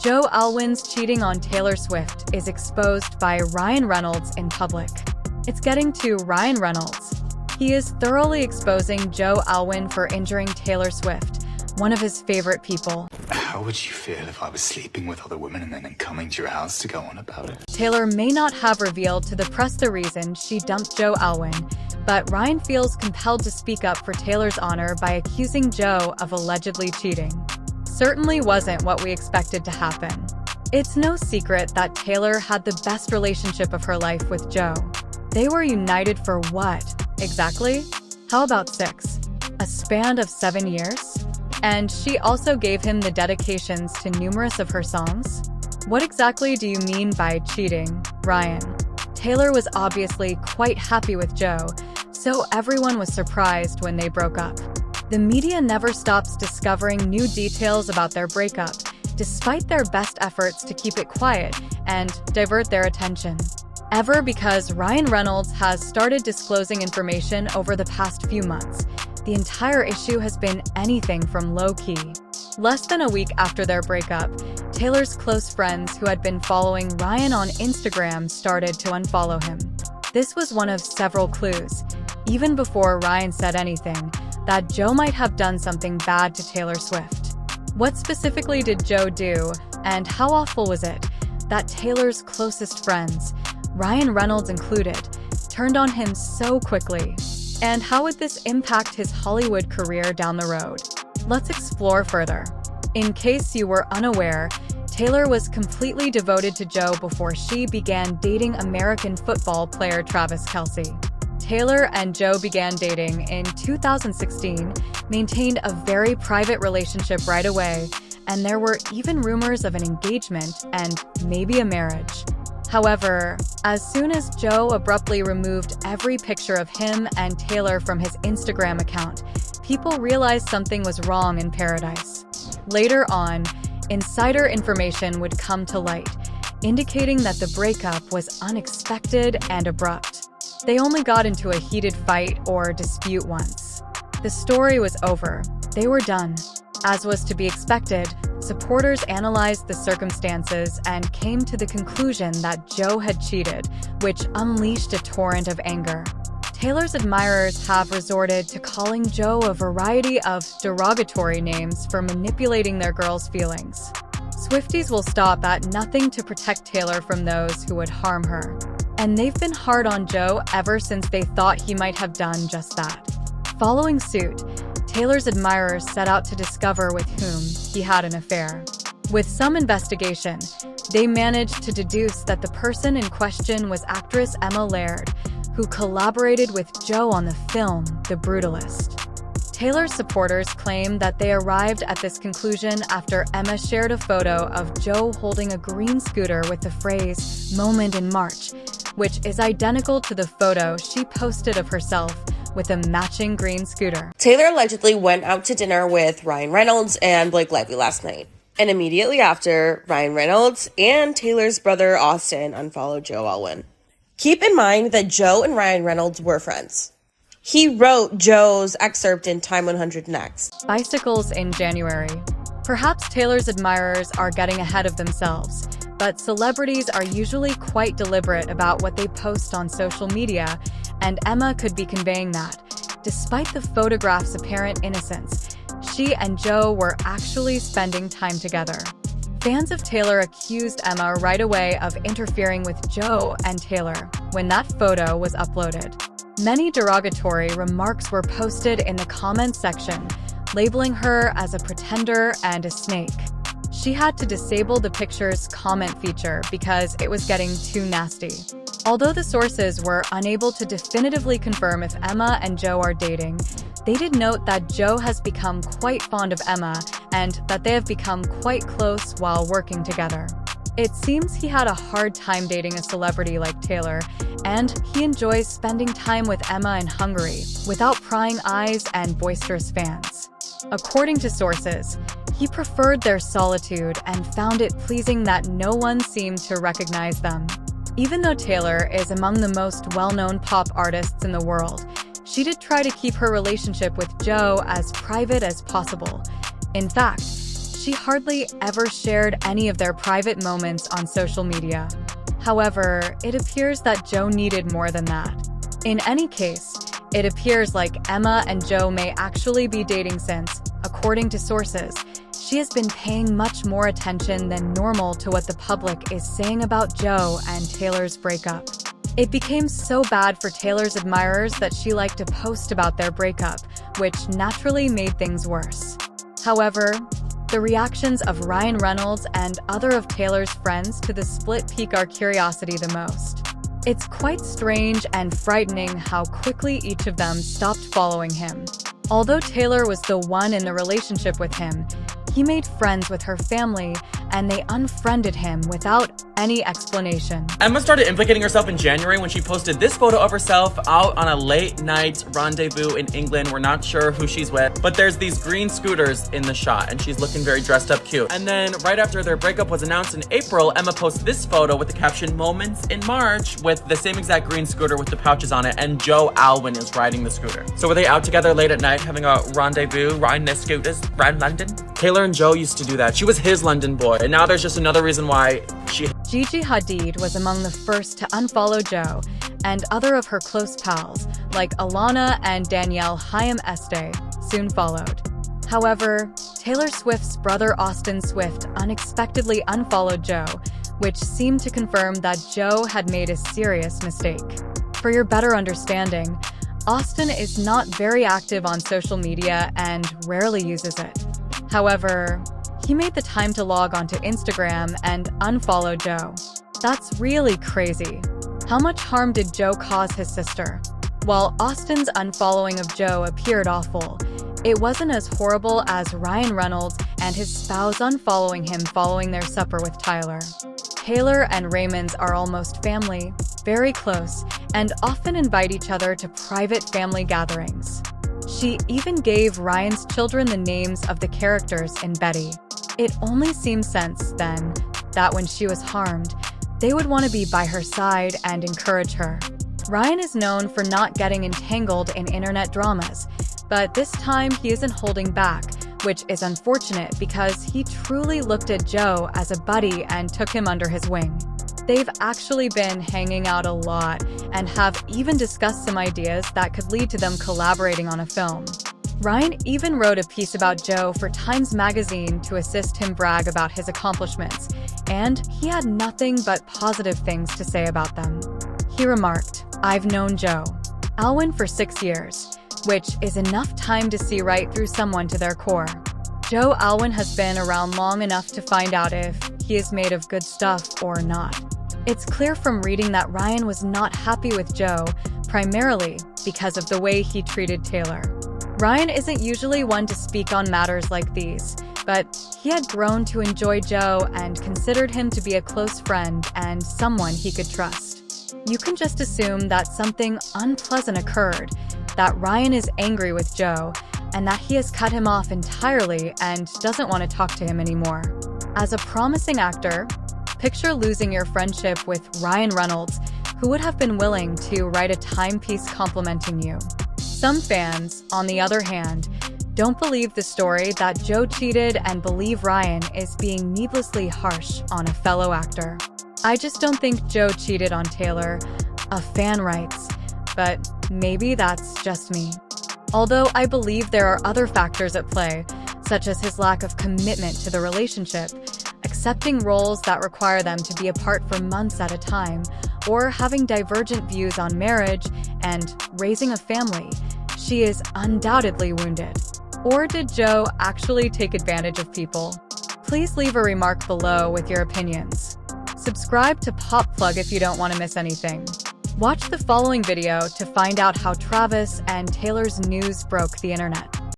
Joe Alwyn's cheating on Taylor Swift is exposed by Ryan Reynolds in public. It's getting to Ryan Reynolds. He is thoroughly exposing Joe Alwyn for injuring Taylor Swift, one of his favorite people. How would you feel if I was sleeping with other women and then coming to your house to go on about it? Taylor may not have revealed to the press the reason she dumped Joe Alwyn, but Ryan feels compelled to speak up for Taylor's honor by accusing Joe of allegedly cheating. Certainly wasn't what we expected to happen. It's no secret that Taylor had the best relationship of her life with Joe. They were united for what, exactly? How about 6? A span of 7 years? And she also gave him the dedications to numerous of her songs? What exactly do you mean by cheating, Ryan? Taylor was obviously quite happy with Joe, so everyone was surprised when they broke up. The media never stops discovering new details about their breakup, despite their best efforts to keep it quiet and divert their attention. Ever because Ryan Reynolds has started disclosing information over the past few months, the entire issue has been anything from low-key. Less than a week after their breakup, Taylor's close friends who had been following Ryan on Instagram started to unfollow him. This was one of several clues, even before Ryan said anything, that Joe might have done something bad to Taylor Swift. What specifically did Joe do, and how awful was it that Taylor's closest friends, Ryan Reynolds included, turned on him so quickly? And how would this impact his Hollywood career down the road? Let's explore further. In case you were unaware, Taylor was completely devoted to Joe before she began dating American football player Travis Kelce. Taylor and Joe began dating in 2016, maintained a very private relationship right away, and there were even rumors of an engagement and maybe a marriage. However, as soon as Joe abruptly removed every picture of him and Taylor from his Instagram account, people realized something was wrong in paradise. Later on, insider information would come to light, indicating that the breakup was unexpected and abrupt. They only got into a heated fight or dispute once. The story was over. They were done. As was to be expected, supporters analyzed the circumstances and came to the conclusion that Joe had cheated, which unleashed a torrent of anger. Taylor's admirers have resorted to calling Joe a variety of derogatory names for manipulating their girls' feelings. Swifties will stop at nothing to protect Taylor from those who would harm her. And they've been hard on Joe ever since they thought he might have done just that. Following suit, Taylor's admirers set out to discover with whom he had an affair. With some investigation, they managed to deduce that the person in question was actress Emma Laird, who collaborated with Joe on the film The Brutalist. Taylor's supporters claim that they arrived at this conclusion after Emma shared a photo of Joe holding a green scooter with the phrase "moment in March," which is identical to the photo she posted of herself with a matching green scooter. Taylor allegedly went out to dinner with Ryan Reynolds and Blake Lively last night. And immediately after, Ryan Reynolds and Taylor's brother Austin unfollowed Joe Alwyn. Keep in mind that Joe and Ryan Reynolds were friends. He wrote Joe's excerpt in Time 100 Next. Bicycles in January. Perhaps Taylor's admirers are getting ahead of themselves, but celebrities are usually quite deliberate about what they post on social media, and Emma could be conveying that. Despite the photograph's apparent innocence, she and Joe were actually spending time together. Fans of Taylor accused Emma right away of interfering with Joe and Taylor when that photo was uploaded. Many derogatory remarks were posted in the comments section, labeling her as a pretender and a snake. She had to disable the picture's comment feature because it was getting too nasty. Although the sources were unable to definitively confirm if Emma and Joe are dating, they did note that Joe has become quite fond of Emma and that they have become quite close while working together. It seems he had a hard time dating a celebrity like Taylor, and he enjoys spending time with Emma in Hungary without prying eyes and boisterous fans. According to sources, he preferred their solitude and found it pleasing that no one seemed to recognize them. Even though Taylor is among the most well-known pop artists in the world, she did try to keep her relationship with Joe as private as possible. In fact, she hardly ever shared any of their private moments on social media. However, it appears that Joe needed more than that. In any case, it appears like Emma and Joe may actually be dating since, according to sources, she has been paying much more attention than normal to what the public is saying about Joe and Taylor's breakup. It became so bad for Taylor's admirers that she liked to post about their breakup, which naturally made things worse. However, the reactions of Ryan Reynolds and other of Taylor's friends to the split pique our curiosity the most. It's quite strange and frightening how quickly each of them stopped following him. Although Taylor was the one in the relationship with him, he made friends with her family, and they unfriended him without any explanation. Emma started implicating herself in January when she posted this photo of herself out on a late-night rendezvous in England. We're not sure who she's with, but there's these green scooters in the shot, and she's looking very dressed up cute. And then right after their breakup was announced in April, Emma posted this photo with the caption, "Moments in March," with the same exact green scooter with the pouches on it, and Joe Alwyn is riding the scooter. So were they out together late at night having a rendezvous, riding their scooters around London? Taylor and Joe used to do that. She was his London boy, and now there's just another reason why she... Gigi Hadid was among the first to unfollow Joe, and other of her close pals, like Alana and Danielle Haim Este, soon followed. However, Taylor Swift's brother Austin Swift unexpectedly unfollowed Joe, which seemed to confirm that Joe had made a serious mistake. For your better understanding, Austin is not very active on social media and rarely uses it. However, he made the time to log onto Instagram and unfollow Joe. That's really crazy. How much harm did Joe cause his sister? While Austin's unfollowing of Joe appeared awful, it wasn't as horrible as Ryan Reynolds and his spouse unfollowing him following their supper with Tyler. Taylor and Raymond's are almost family, very close, and often invite each other to private family gatherings. She even gave Ryan's children the names of the characters in Betty. It only seems sense, then, that when she was harmed, they would want to be by her side and encourage her. Ryan is known for not getting entangled in internet dramas, but this time he isn't holding back, which is unfortunate because he truly looked at Joe as a buddy and took him under his wing. They've actually been hanging out a lot and have even discussed some ideas that could lead to them collaborating on a film. Ryan even wrote a piece about Joe for Times Magazine to assist him brag about his accomplishments, and he had nothing but positive things to say about them. He remarked, "I've known Joe Alwyn for 6 years, which is enough time to see right through someone to their core. Joe Alwyn has been around long enough to find out if he is made of good stuff or not." It's clear from reading that Ryan was not happy with Joe, primarily because of the way he treated Taylor. Ryan isn't usually one to speak on matters like these, but he had grown to enjoy Joe and considered him to be a close friend and someone he could trust. You can just assume that something unpleasant occurred, that Ryan is angry with Joe, and that he has cut him off entirely and doesn't want to talk to him anymore. As a promising actor, picture losing your friendship with Ryan Reynolds, who would have been willing to write a timepiece complimenting you. Some fans, on the other hand, don't believe the story that Joe cheated and believe Ryan is being needlessly harsh on a fellow actor. "I just don't think Joe cheated on Taylor," a fan writes, but maybe that's just me. Although I believe there are other factors at play, such as his lack of commitment to the relationship, accepting roles that require them to be apart for months at a time, or having divergent views on marriage and raising a family, she is undoubtedly wounded. Or did Joe actually take advantage of people? Please leave a remark below with your opinions. Subscribe to Pop Plug if you don't want to miss anything. Watch the following video to find out how Travis and Taylor's news broke the internet.